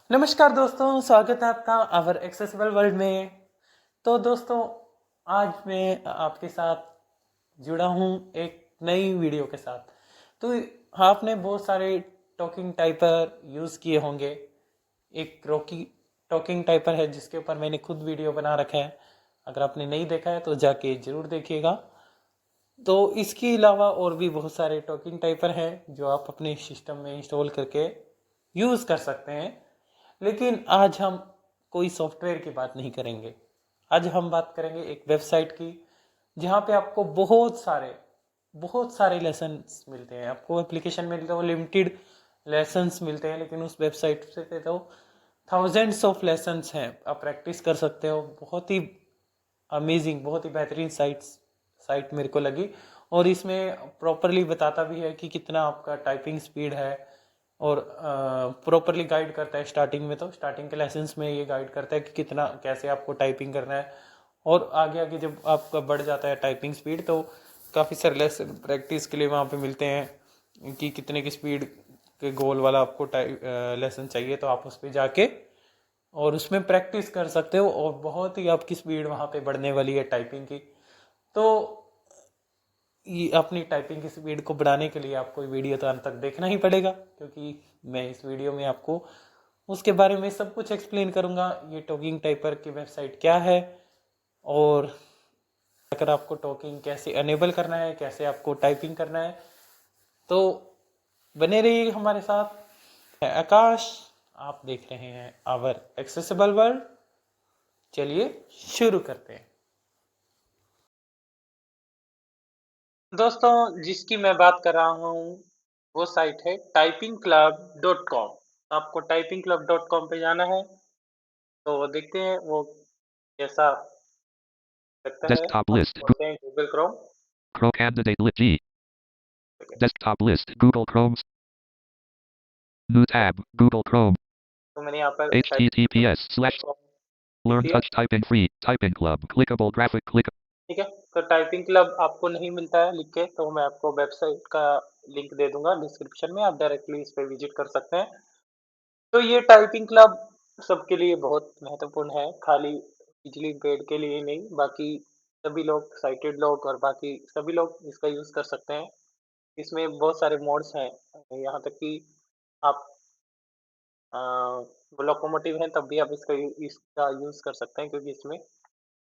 नमस्कार दोस्तों, स्वागत है आपका आवर एक्सेसिबल वर्ल्ड में। तो दोस्तों, आज मैं आपके साथ जुड़ा हूँ एक नई वीडियो के साथ। तो आपने बहुत सारे टॉकिंग टाइपर यूज़ किए होंगे। एक रॉकी टॉकिंग टाइपर है जिसके ऊपर मैंने खुद वीडियो बना रखा है। अगर आपने नहीं देखा है तो जाके ज़रूर देखिएगा। तो इसके अलावा और भी बहुत सारे टॉकिंग टाइपर हैं जो आप अपने सिस्टम में इंस्टॉल करके यूज़ कर सकते हैं। लेकिन आज हम कोई सॉफ्टवेयर की बात नहीं करेंगे। आज हम बात करेंगे एक वेबसाइट की जहाँ पे आपको बहुत सारे लेसन्स मिलते हैं। आपको एप्लीकेशन में तो लिमिटेड लेसन्स मिलते हैं, लेकिन उस वेबसाइट से तो थाउजेंड्स ऑफ लेसन्स हैं। आप प्रैक्टिस कर सकते हो। बहुत ही अमेजिंग, बहुत ही बेहतरीन साइट मेरे को लगी। और इसमें प्रॉपरली बताता भी है कि कितना आपका टाइपिंग स्पीड है, और प्रॉपरली गाइड करता है। स्टार्टिंग में तो स्टार्टिंग के लेसन्स में ये गाइड करता है कि कितना कैसे आपको टाइपिंग करना है। और आगे आगे जब आपका बढ़ जाता है टाइपिंग स्पीड, तो काफ़ी सारे लेसन प्रैक्टिस के लिए वहाँ पे मिलते हैं कि कितने की स्पीड के गोल वाला आपको लेसन चाहिए, तो आप उस पर जाके और उसमें प्रैक्टिस कर सकते हो। और बहुत ही आपकी स्पीड वहाँ पे बढ़ने वाली है टाइपिंग की। तो ये अपनी टाइपिंग की स्पीड को बढ़ाने के लिए आपको वीडियो तो अंत तक देखना ही पड़ेगा, क्योंकि मैं इस वीडियो में आपको उसके बारे में सब कुछ एक्सप्लेन करूँगा। ये टॉकिंग टाइपर की वेबसाइट क्या है, और अगर आपको टॉकिंग कैसे अनेबल करना है, कैसे आपको टाइपिंग करना है। तो बने रहिए हमारे साथ। मैं आकाश, आप देख रहे हैं आवर एक्सेसिबल वर्ल्ड। चलिए शुरू करते हैं। दोस्तों, जिसकी मैं बात कर रहा हूँ वो साइट है typingclub.com। आपको typingclub.com पे जाना है। तो देखते हैं वो कैसा लगता है। Desktop हम list. खोलते हैं Google Chrome. Chrome candidate lit G. Desktop list. Google Chrome. New tab. Google Chrome. तो मैंने यहाँ पर HTTPS/ typingclub.com लिख Learn दिया। touch typing free. Typing club. Clickable graphic click. ठीक है। तो टाइपिंग क्लब आपको नहीं मिलता है लिख के, तो मैं आपको वेबसाइट का लिंक दे दूंगा डिस्क्रिप्शन में, आप डायरेक्टली इस पे विजिट कर सकते हैं। तो ये टाइपिंग क्लब सबके लिए बहुत महत्वपूर्ण है, खाली बिजली पेड के लिए नहीं, बाकी सभी लोग, साइटेड लोग और बाकी सभी लोग इसका यूज़ कर सकते हैं। इसमें बहुत सारे मोड्स हैं, यहाँ तक कि आप लोकोमोटिव हैं तब भी आप इसका यूज़ कर सकते हैं, क्योंकि इसमें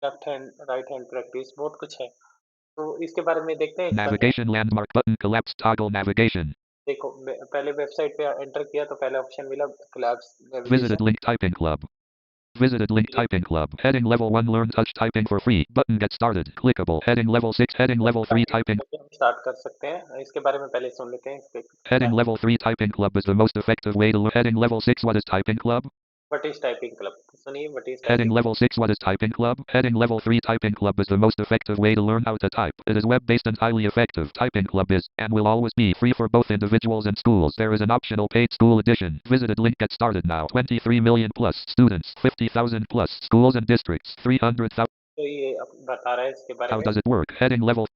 left hand right hand practice बहुत कुछ है। तो इसके बारे में देखते हैं, करते हैं। Navigation landmark button collapse toggle navigation. देखो, पहले वेबसाइट पे एंटर किया तो पहले ऑप्शन मिला class Visited navigation. link typing club. Visited link typing club. Heading level 1 learn touch typing for free. Button get started. Clickable. Heading level 6. Heading level 3 typing. हम start कर सकते हैं। इसके बारे में पहले सुन लेते हैं इसके क्या Heading है। level 3 typing club is the most effective way to learn. Heading level 6 what is typing club? What is typing club, सुनिए, what is Heading typing level 6 what is typing club? Heading level 3 typing club is the most effective way to learn how to type. It is web-based and highly effective. Typing club is and will always be free for both individuals and schools. There is an optional paid school edition. Visited link get started now. 23 million plus students, 50,000 plus schools and districts, 300,000. तो ये बता रहा है इसके बारे How में। does it work? Heading level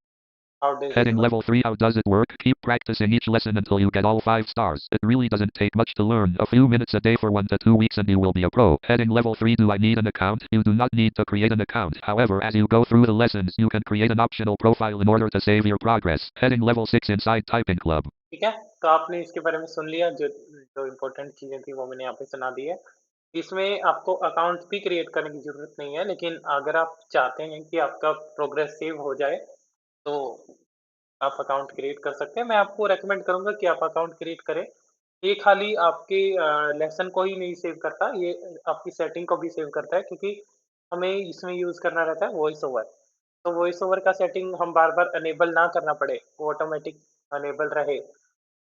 how does it Heading work. level 3 how does it work? Keep practicing each lesson until you get all 5 stars. It really doesn't take much to learn. A few minutes a day for 1 to 2 weeks and you will be a pro. Heading level 3 do I need an account? You do not need to create an account. However, as you go through the lessons, you can create an optional profile in order to save your progress. Heading level 6 inside typing club. ठीक है। तो आपने इसके बारे में सुन लिया, जो जो इम्पोर्टेंट चीज़ें थी वो मैंने यहाँ पे सुना दी है। इसमें आपको अकाउंट भी क्रिएट करने की ज़रूरत नहीं है, लेकिन अगर आप चाहते हैं कि आपका प्रोग्रेस सेव हो जाए, तो आप अकाउंट क्रिएट कर सकते हैं। मैं आपको रेकमेंड करूँगा कि आप अकाउंट क्रिएट करें। ये खाली आपके लेसन को ही नहीं सेव करता, ये आपकी सेटिंग को भी सेव करता है, क्योंकि हमें इसमें यूज़ करना रहता है वॉइस ओवर। तो वॉइस ओवर का सेटिंग हम बार-बार अनेबल ना करना पड़े, वो ऑटोमेटिक अनेबल रहे।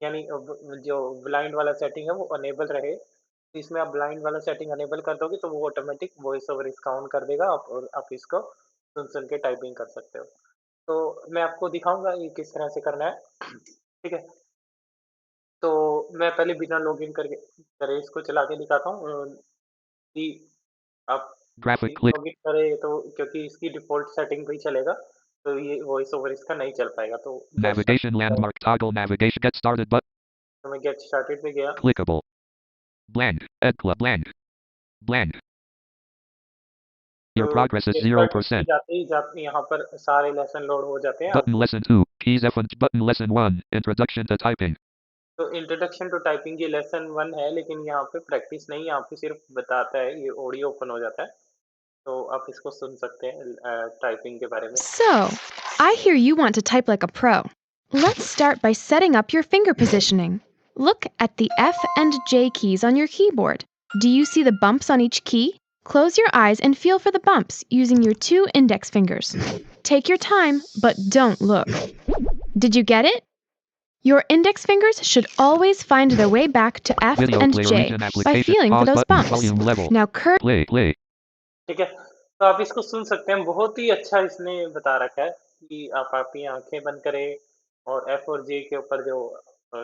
यानी जो ब्लाइंड वाला सेटिंग है वो अनेबल रहे। तो इसमें आप ब्लाइंड वाला सेटिंग अनेबल कर दोगे तो वो ऑटोमेटिक वॉइस ओवर इसका ऑन कर देगा, और आप इसको सुन-सुन के टाइपिंग कर सकते हो। तो मैं आपको दिखाऊँगा ये किस तरह से करना है। ठीक है? तो मैं पहले बिना लॉगिन करके करे इसको चला के दिखाता हूँ, कि आप Graphic बिना click. लॉगिन करे तो, क्योंकि इसकी डिफ़ॉल्ट सेटिंग पे ही चलेगा, तो ये वॉइस ओवर इसका नहीं चल पाएगा। तो get Navigation started, landmark toggle navigation get started but तो मैं गेट स्टार्टेड पे गया। clickable. Blank. Ed Club. Blank. Blank. Your तो progress is ये स्टार्ट में 0%. जाते ही यहाँ पर सारे लेसन लोड हो जाते हैं Button आपको। lesson 2. Keys F1. Button lesson 1. Introduction to typing. तो इंट्रोडक्शन टू टाइपिंग ये लेसन 1 है, लेकिन यहाँ पे प्रैक्टिस नहीं, यहाँ पे सिर्फ बताता है, ये ऑडियो ओपन हो जाता है, तो आप इसको सुन सकते हैं टाइपिंग के बारे में। So, I hear you want to type like a pro. Let's start by setting up your finger positioning. Look at the F and J keys on your keyboard. Do you see the bumps on each key? Close your eyes and feel for the bumps using your 2 index fingers. Take your time, but don't look. Did you get it? Your index fingers should always find their way back to F Video and player J region by application. feeling for Pause those button. bumps. Volume level. Now Play. Play. ठीक है, तो आप इसको सुन सकते हैं, बहुत ही अच्छा इसने बता रखा है कि आप अपनी आंखें बंद करें और एफ और जे के ऊपर जो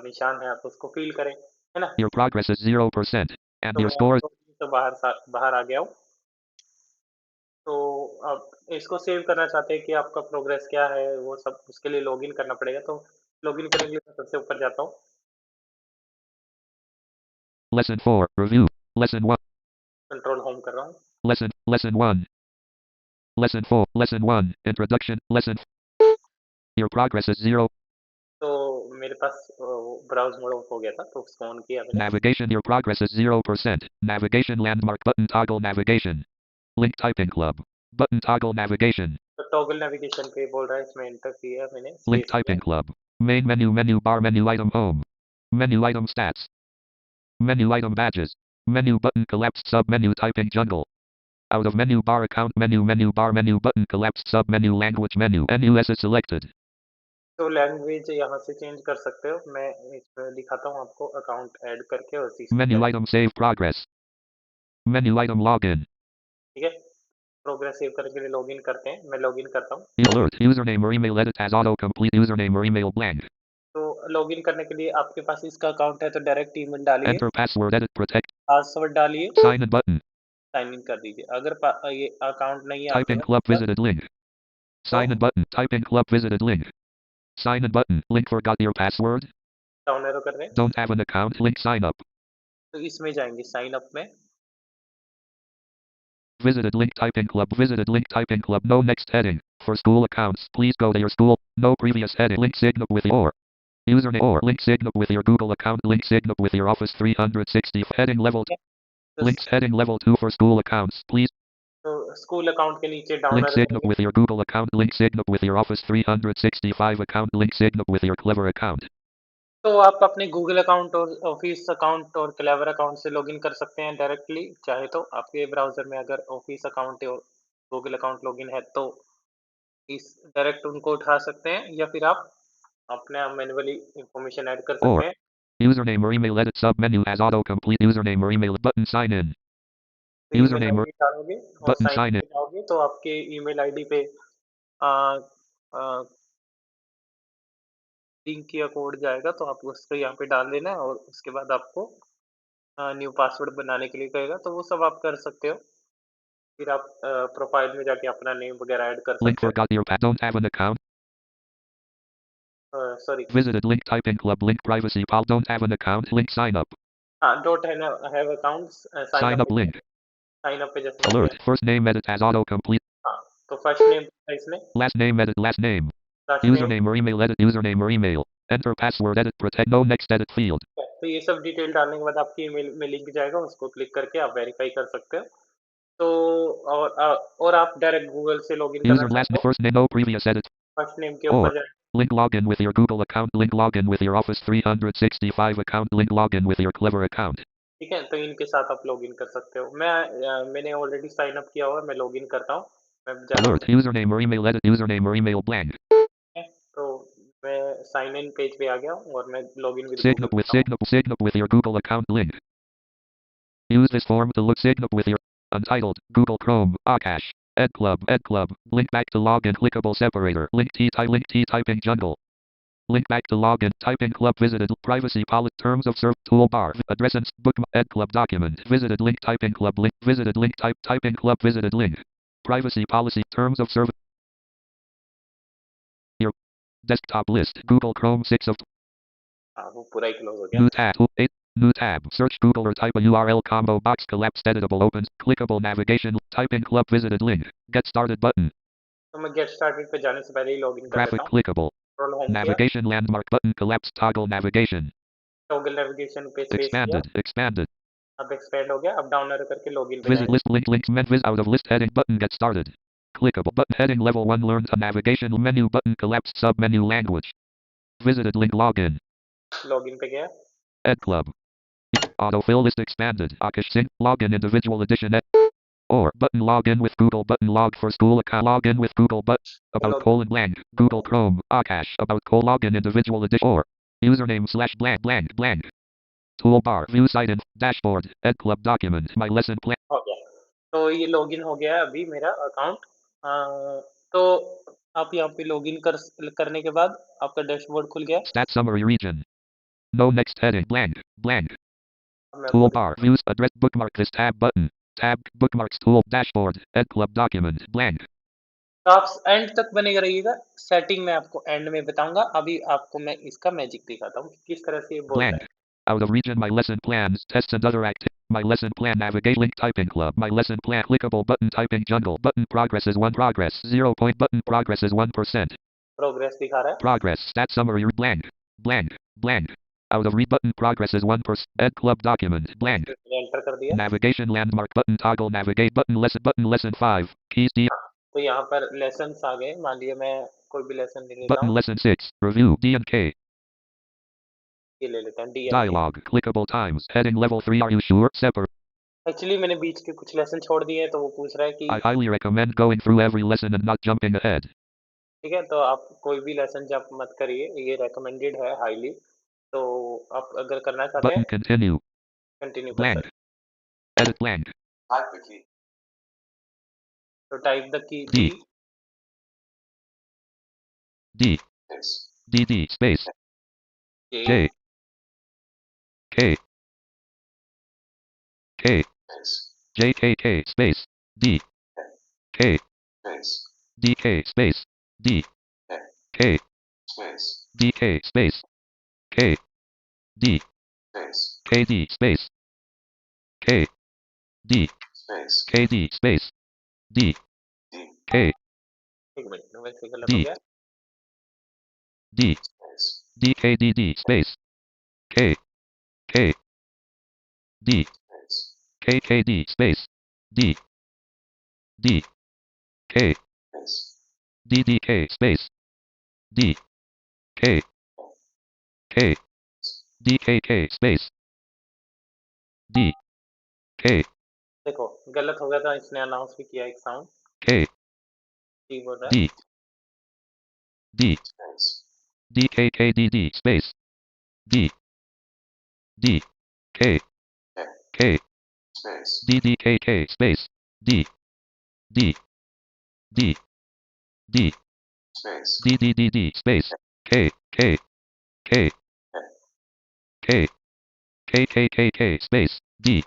निशान है आप उसको फील करें, है ना। Your progress is 0%. And तो your मैं score is तो बाहर आ गया हूँ। तो आप इसको सेव करना चाहते हैं कि आपका प्रोग्रेस क्या है, वो सब उसके लिए लॉगिन करना पड़ेगा, तो लॉगिन करने के लिए मैं सबसे ऊपर जाता हूँ। lesson 4. Review. Lesson 1. Control home कर रहा हूँ। Lesson 1. Lesson 4. Lesson 1. Introduction. Lesson. Your progress is 0. तो मेरे पास ब्राउज मोड ऑफ हो गया था, तो उसको ऑन किया मैंने। Navigation. Your progress is 0%. Navigation landmark button toggle navigation. Link typing club. Button toggle navigation. तो टॉगल नेविगेशन पे बोल रहा है, इसमें एंटर किया मैंने, Link space typing club. Main menu bar menu item home. Menu item stats. Menu item badges. Menu button collapsed sub menu typing jungle. Out of menu bar account menu bar menu button collapsed sub menu language menu NUS is selected. तो language यहाँ से change कर सकते हो, मैं इसमें दिखाता हूँ आपको अकाउंट ऐड करके और Menu item save progress. Menu item login. ठीक है, प्रोग्रेस सेव करने के लिए लॉगिन करते हैं, मैं लॉगिन करता हूँ। Alert username or email edit as autocomplete username or email blank. तो लॉगिन करने के लिए आपके पास इसका अकाउंट है तो डायरेक्ट ईमेल डालिए, Enter password edit protect. Password डालिए, Sign in button. Sign in कर दीजिए। अगर ये अकाउंट नहीं है Typing आपके club pass, visited link. Sign in button. Typing club visited link. Sign in button. Link forgot your password. Down arrow कर रहे हैं, Don't have an account. Link sign up. तो इसमें जाएंगे साइन अप में। Visited link typing club. Visited link typing club. No next heading. For school accounts, please go to your school. No previous heading. Link sign up with your username or link sign up with your Google account. Link sign up with your Office 360 heading level. तो Links heading level 2 for school accounts. Please तो school account के नीचे down link arrow sign up करेंगे, with your Google account. Link sign up with your Office 365 account. Link sign up with your Clever account. तो आप अपने Google account और office account और clever account से login कर सकते हैं डायरेक्टली, चाहे तो आपके ब्राउजर में अगर ऑफिस अकाउंट और गूगल अकाउंट लॉगिन है तो इस डायरेक्ट उनको उठा सकते हैं, या फिर आप अपने मैन्युअली इंफॉर्मेशन ऐड कर Or सकते हैं। username or email edit sub menu as autocomplete username or email button sign in. तो email Username or ID डालोगे और button साइन sign in. इन जाओगे तो आपके ईमेल आईडी पे लिंक किया कोड जाएगा, तो आप उसको यहाँ पे डाल देना और उसके बाद आपको न्यू पासवर्ड बनाने के लिए कहेगा, तो वो सब आप कर सकते हो। फिर आप प्रोफाइल में जाके अपना नेम वगैरह ऐड कर Link सकते forgot your don't have an account. हो। Sorry, Visited link typing club link privacy pal don't have an account link sign up. हाँ, don't have accounts, Sign up link. Sign up पे जैसे Alert first name edit as autocomplete. हाँ, तो first name है इसमें, Last name edit last name. Last name, Username or email edit username or email. Enter password edit protect no next edit field. तो ये सब detail डालने के बाद आपकी ईमेल में लिंक जाएगा, उसको क्लिक करके आप वेरीफाई कर सकते हो। तो और आप डायरेक्ट गूगल से लॉगिन करना User last चाहते हो, first name no previous edit. First name के Or ऊपर जाए, link login with your Google account link login with your Office 365 account link login with your Clever account. ठीक है, तो इनके साथ आप लॉगिन कर सकते हो। मैंने ऑलरेडी साइन अप किया हुआ है, मैं लॉगिन करता हूँ, मैं जाता हूँ, Alert username or email edit username or email blank. तो मैं साइन इन पेज पे आ गया हूँ और मैं login with Sign up with sign up with your Google account link. Use this form to look sign up with your Untitled Google Chrome Akash Ed Club link back to login clickable separator link T typing jungle link back to login typing club visited privacy policy terms of service toolbar address and bookmark Ed Club document visited link typing club link visited link typing club visited link privacy policy terms of service your desktop list Google Chrome 6 of हाँ, वो पूरा ही close हो गया। new tab 8 New tab. Search Google or type a URL combo box. Collapsed editable opens. Clickable navigation. Type in club visited link. Get started button. तो मैं get started पे जाने से पहले ही लॉगिन कर Graphic लेता हूँ। clickable. कंट्रोल होम किया, Navigation landmark button. Collapsed toggle navigation. Toggle navigation पे स्पेस किया, Expanded. Expanded. अब एक्सपेंड हो गया। अब डाउन एरो करके लॉगिन पे Visit जाएंगे। list link links med vis out of list heading button. Get started. Clickable button heading level 1 learn to navigation menu button collapsed sub menu language. Visited link login. Login पे गया, Ed Club. Autofill list expanded. Akash Singh. Login individual edition. Or button login with Google button log for school account login with Google but about Log- colon blank Google Chrome Akash about col login individual edition or username slash blank blank blank toolbar view site and dashboard Ed Club document my lesson plan हो गया। तो ये login हो गया है अभी मेरा account. तो आप यहाँ पे लॉगिन करने के बाद आपका डैशबोर्ड खुल गया। stat summary region no next heading blank blank अब मैं आपको toolbar views address bookmark this tab bookmarks tool dashboard Ed Club document blank तो आप एंड तक बने रहिएगा। सेटिंग में आपको एंड में बताऊंगा। अभी आपको मैं इसका मैजिक दिखाता हूँ किस तरह से ये बोल रहा blank है। out of region my lesson plans tests and other my lesson plan navigate link typing club my lesson plan clickable button typing jungle button progress is 1 progress 0 point button progress is 1% progress दिखा रहा है। progress stat summary blank blank blank out of read button progress is 1% Ed Club document blank enter कर दिया। navigation landmark button toggle navigate button lesson 5 keys D तो यहाँ पर lessons आ गए। मान लिया मैं कोई भी लेसन ले लेता button हूँ। lesson 6 review D and K ये ले लेते हैं D. dialogue clickable times heading level 3 are you sure separate actually मैंने बीच के कुछ लेसन छोड़ दिए हैं तो वो पूछ रहा है कि I highly recommend going through every lesson and not jumping ahead ठीक है। तो आप कोई भी लेसन जब मत करिए, ये रेकमेंडेड है हाईली। तो आप अगर करना चाहते button हैं continue कंटिन्यू कर blank सकते edit blank हैं। तो type the key D D D D space K K K J K K space D K D K space D K D K space K D K D space K D K D space D K एक minute वैसे गलत हो D गया। D D K D D space K K D K K D space D D K D D K space D K K D K K space D K देखो गलत हो गया था, इसने अनाउंस भी किया एक साउंड K डी बोल रहा है। D D D K K D D space D D K K D D K K space D D D D D D D D space K K K K K K K K space D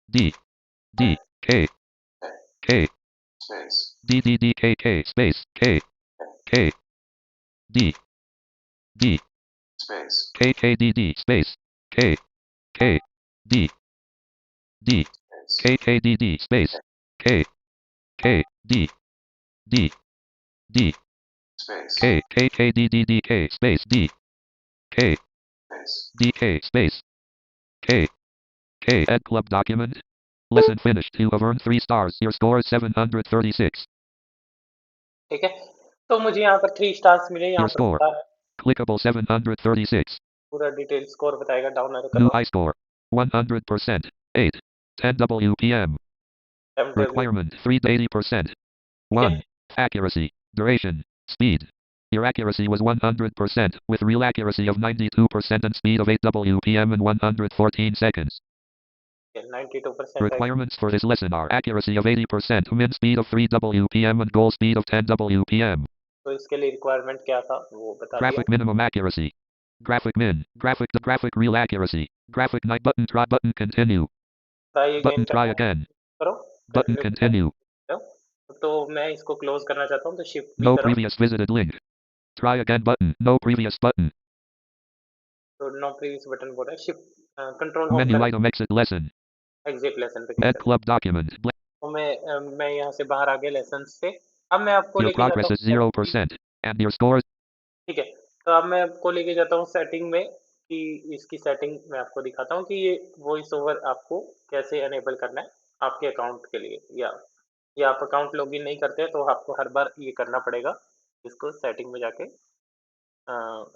D D K K D D D K K space K K D D K K D D space K K D D K K D D space K K D D D K K K D D D K space D K D K space K K Ed Club document lesson finished you have earned 3 stars your score is 736 ठीक है। तो मुझे यहाँ पर 3 stars मिले। यहाँ your पर score बता रहा है, clickable 736 पूरा डिटेल स्कोर बताएगा। डाउन एरो new करो। high score 100% 8 10 WPM requirement 3 to 80% 1 accuracy duration speed your accuracy was 100% with real accuracy of 92% and speed of 8 WPM and 114 seconds 92% requirements for this lesson are accuracy of 80% min speed of 3 WPM and goal speed of 10 WPM तो इसके लिए requirement क्या था वो बता दिया। graphic minimum accuracy graphic min graphic real accuracy graphic night button try button continue try button try again करो। button continue तो मैं इसको क्लोज करना चाहता हूँ तो शिफ्ट भी no करो। previous visited link try again button no previous button तो नो प्रीवियस बटन बोल रहा है। शिफ्ट कंट्रोल होम Menu करें, item exit lesson. Exit lesson पे क्लिक Add करें। club document. तो मैं यहाँ से बाहर आ गया लेसन से। अब मैं आपको Your लेके जाता progress हूँ is 0%. And your score is ठीक है। तो अब मैं आपको लेके जाता हूँ सेटिंग में कि इसकी सेटिंग मैं आपको दिखाता हूँ कि ये वॉइस ओवर आपको कैसे एनेबल करना है आपके अकाउंट के लिए, या आप अकाउंट लॉगिन नहीं करते हैं तो आपको हर बार ये करना पड़ेगा, इसको सेटिंग में जाके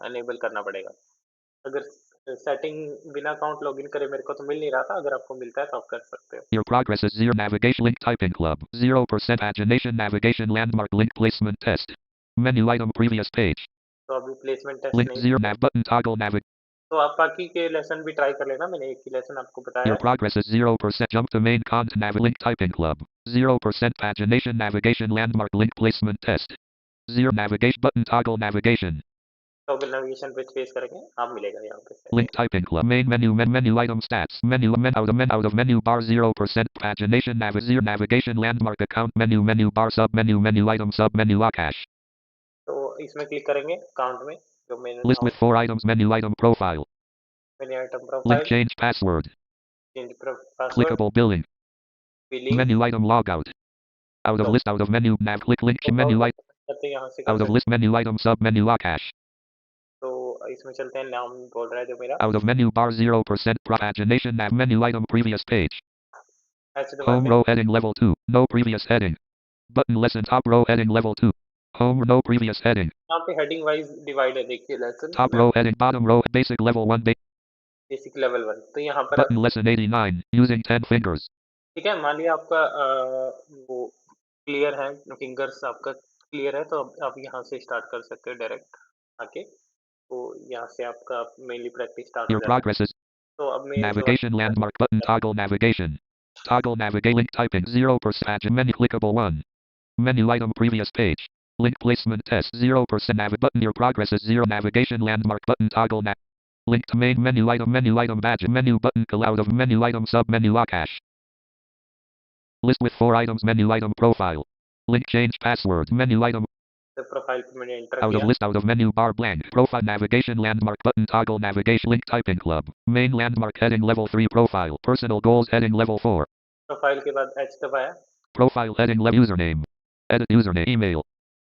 एनेबल करना पड़ेगा। अगर सेटिंग बिना अकाउंट लॉगिन करे मेरे को तो मिल नहीं रहा था, अगर आपको मिलता है तो आप कर सकते हो। your progress is 0. Navigation link typing club. 0% pagination navigation landmark link placement test. Menu item previous page. तो अभी प्लेसमेंट टेस्ट Link नहीं 0 दिया। nav button toggle navig. तो आप बाकी के लेसन भी ट्राई कर लेना, मैंने एक ही लेसन आपको बताया Your है। progress is 0%. Jump to main content nav link typing club. 0% pagination navigation landmark link placement test. 0 navigation button toggle navigation. Toggle navigation पे स्पेस करेंगे, आप मिलेगा यहाँ पे Link setting. typing club. Main menu menu item stats. Out of menu bar 0% pagination nav 0 navigation landmark account menu bar sub menu item sub menu Akash. तो इसमें click करेंगे account में, जो List with 4 items menu item profile. मैंने item Link profile, change password. Change password, Clickable billing. Billing, Menu item logout. Out of तो list out of menu nav click link menu item करते यहाँ से कर out of सकते। list menu item sub menu Akash. तो इसमें चलते हैं, नाम बोल रहा है जो मेरा Out of menu bar 0% pagination nav menu item previous page. ऐसे Home दबाते हैं। row heading level 2. No previous heading. Button lesson top row heading level 2. Home no previous heading. यहाँ पे हेडिंग वाइज डिवाइड है, देखिए lesson Top row heading bottom row basic level 1 basic level 1। तो यहाँ पर button lesson 89 using 10 fingers. ठीक है, मान लिया आपका वो क्लियर है, फिंगर्स आपका क्लियर है, तो अब आप यहाँ से स्टार्ट कर सकते हो डायरेक्ट आके। तो यहाँ से आपका मेनली प्रैक्टिस स्टार्ट हो Your जाता है। progress is तो अब मैं navigation landmark button toggle navigation. Toggle navigate link typing 0% menu clickable 1. Menu item previous page. Link placement test 0% nav button your progress is 0 navigation landmark button toggle nav. Link to main menu item badge menu button call out of menu item sub menu Akash. List with 4 items menu item profile. Link change password menu item profile पे मैंने enter out of किया। list out of menu bar blank profile navigation landmark button toggle navigation link typing club main landmark heading level 3 profile personal goals heading level 4 profile के बाद H दबाया, profile heading username edit username email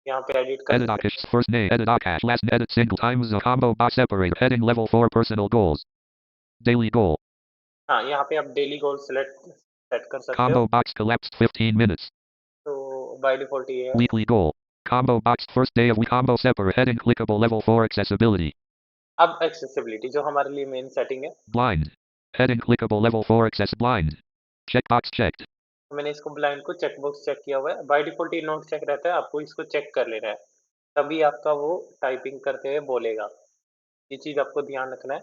यहाँ पे edit कर edit सकते Akash first name edit Akash last name edit single times a combo box separator heading level 4 personal goals daily goal हैं। हाँ, यहाँ पे आप डेली गोल सेट कर सकते हो। combo box collapsed 15 minutes तो बाय डिफॉल्ट ये है। weekly goal combo box first day of week combo separate heading clickable level 4 accessibility अब एक्सेसिबिलिटी जो हमारे लिए मेन सेटिंग है, blind heading clickable level 4 access blind checkbox checked मैंने इसको ब्लाइंड को चेक बॉक्स चेक किया हुआ है। बाय डिफॉल्ट ये नोट चेक रहता है, आपको इसको चेक कर लेना है, तभी आपका वो टाइपिंग करते हुए बोलेगा। ये चीज़ आपको ध्यान रखना है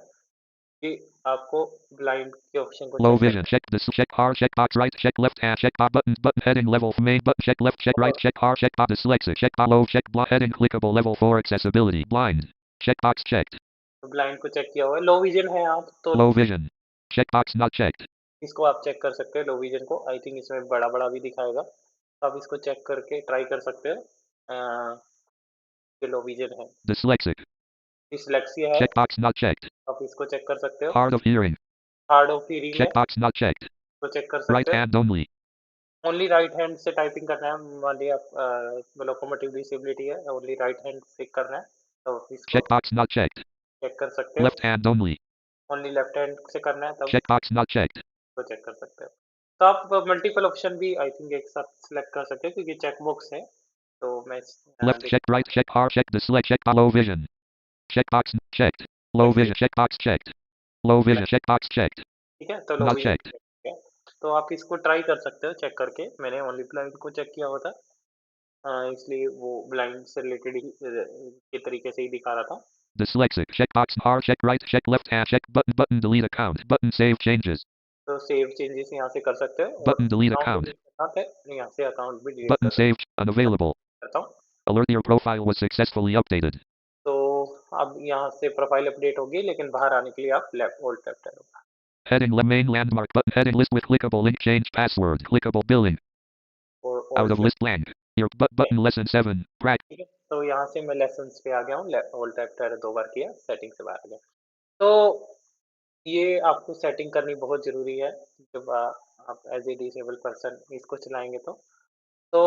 कि आपको ब्लाइंड के ऑप्शन को low check vision check this check hard check box right check left hand check box button heading level main button check left check right check hard check box dyslexic check box low check block heading clickable level 4 accessibility blind check box checked blind को check किया हुआ है। Low vision है आप तो low vision check box not checked इसको आप check कर सकते हो, लो विजन को। आई थिंक इसमें बड़ा बड़ा भी दिखाएगा, तो आप इसको चेक करके ट्राई कर सकते हो। ये लो विजन है। dyslexic डिसलेक्सिया है, check box not checked आप इसको चेक कर सकते हो। hard of hearing hard of hearing है, check box not checked तो चेक कर right सकते हो। hand only only right hand से टाइपिंग करना है, मान लिया आप लोकोमोटिव डिसेबिलिटी है, ओनली राइट हैंड से करना है, तो इसको check box not checked check कर सकते हो। left hand only only left hand से करना है, तब check box not checked इसको चेक कर सकते हो। तो आप मल्टीपल ऑप्शन भी आई थिंक एक साथ सिलेक्ट कर सकते हो, क्योंकि चेक बॉक्स है। तो मैं left check right check hard check dyslect check low vision check box checked low vision check box checked low vision check box checked ठीक है, तो लो not विजन checked है। तो आप इसको ट्राई कर सकते हो चेक करके। मैंने ओनली ब्लाइंड को चेक किया हुआ था, इसलिए वो ब्लाइंड से रिलेटेड ही के तरीके से ही दिखा रहा था। dyslexic check box hard check right check left hand check button delete account button save changes तो सेव चेंजेस यहाँ से कर सकते हो, और button delete अकाउंट account साथ है, यहाँ से अकाउंट भी डिलीट button कर saved unavailable सकता हूँ। alert your profile was successfully updated तो अब यहाँ से प्रोफाइल अपडेट होगी, लेकिन बाहर आने के लिए आप लेफ्ट होल्ड टैप करोगे। heading main landmark button heading list with clickable link change password clickable billing और out of list blank your button lesson 7 practice ठीक है, तो यहाँ से मैं लेसन्स पे आ गया हूँ, होल्ड टैप 2 बार किया, सेटिंग से बाहर आ गया। तो ये आपको सेटिंग करनी बहुत ज़रूरी है जब आप एज ए डिसेबल पर्सन इसको चलाएंगे तो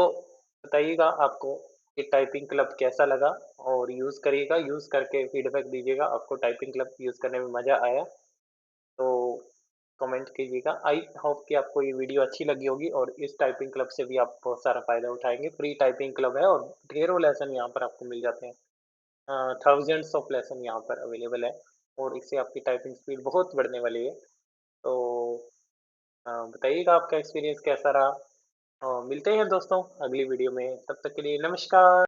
बताइएगा आपको ये टाइपिंग क्लब कैसा लगा और यूज़ करिएगा, यूज़ करके फीडबैक दीजिएगा आपको टाइपिंग क्लब यूज़ करने में मज़ा आया तो कमेंट कीजिएगा। आई होप कि आपको ये वीडियो अच्छी लगी होगी और इस टाइपिंग क्लब से भी आप बहुत सारा फ़ायदा उठाएंगे। फ्री टाइपिंग क्लब है और ढेरों लेसन यहाँ पर आपको मिल जाते हैं। थाउजेंड्स ऑफ लेसन यहाँ पर अवेलेबल है और इससे आपकी टाइपिंग स्पीड बहुत बढ़ने वाली है। तो बताइएगा आपका एक्सपीरियंस कैसा रहा। मिलते हैं दोस्तों अगली वीडियो में, तब तक के लिए नमस्कार।